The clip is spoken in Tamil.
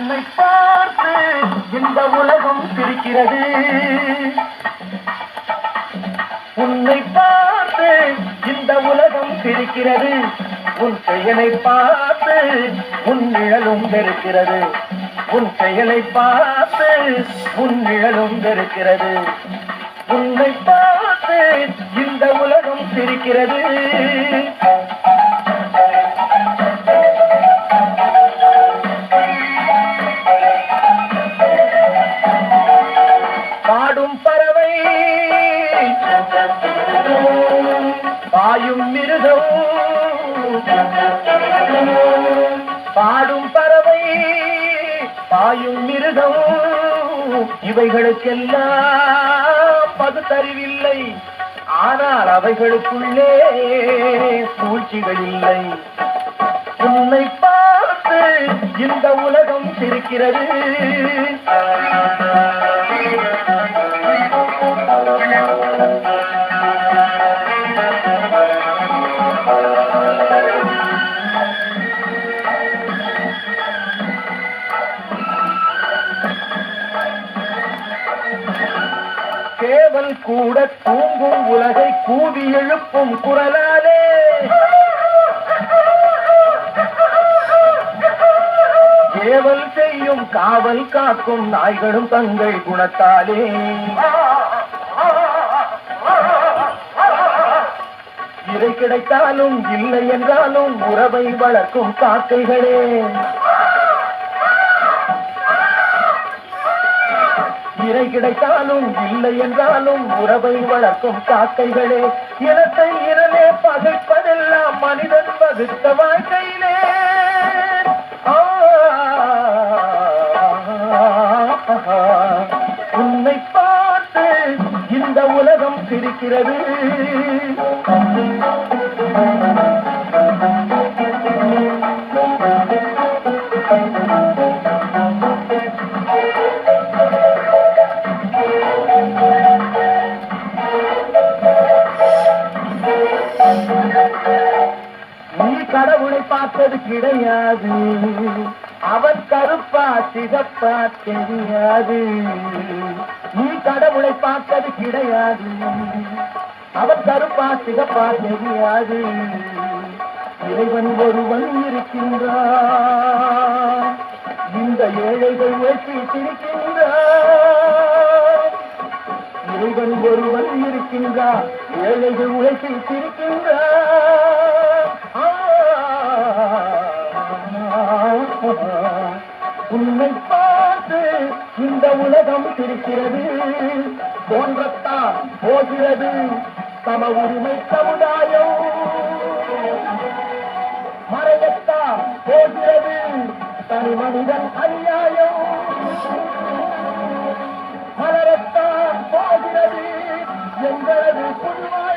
உன்னை பார்த்து இந்த உலகம் சிரிக்கிறது. உன்னை பார்த்து இந்த உலகம் சிரிக்கிறது. உன் செயலை பார்த்து உன் நிழலும் வெறுக்கிறது. உன் செயலை பார்த்து உன் நிழலும் வெறுக்கிறது. உன்னை பார்த்து இந்த உலகம் சிரிக்கிறது. பாடும் பறவை பாயும் மிருகம். பாடும் பறவை பாயும் மிருகம். இவைகளுக்கெல்லாம் பகுத்தறிவில்லை. ஆனால் அவைகளுக்குள்ளே சூழ்ச்சிகள் இல்லை. உன்னை பார்த்து இந்த உலகம் சிரிக்கிறது. சேவல் கூட தூங்கும் உலகை கூவி எழுப்பும் குரலாலே. சேவல் செய்யும் காவல் காக்கும் நாய்களும் தங்கள் குணத்தாலே. இறை கிடைத்தாலும் இல்லை என்றாலும் உறவை வளர்க்கும் காக்கைகளே. இறை கிடைத்தாலும் இல்லை என்றாலும் உறவை வளர்க்கும் காக்கைகளே. இனத்தை இனமே பகைப்பதெல்லாம் மனிதன் வகுத்த வாழ்க்கையிலே. உன்னை பார்த்து இந்த உலகம் சிரிக்கிறது. நீ கடவுளை பார்த்தது கிடையாது. அவன் கருப்பா சிகப்பா தெரியாது. நீ கடவுளை பார்த்தது கிடையாது. அவன் கருப்பா சிகப்பா தெரியாது. இறைவன் ஒருவன் இருக்கின்றான். இந்த ஏழைகள் உழைப்பி சிரிக்கின்றான். இறைவன் ஒருவன் இருக்கின்றான். ஏழைகள் உழைப்பி சிரிக்கின்றான். உன்னை பார்த்து இந்த உலகம் சிரிக்கிறது. தோன்றத்தான் போகிறது சம உரிமை சமுதாயம். மறையத்தான் போகிறது தனி மனிதன் அநியாயம். மலரத்தான் போகிறது எங்களது புதுவாய்.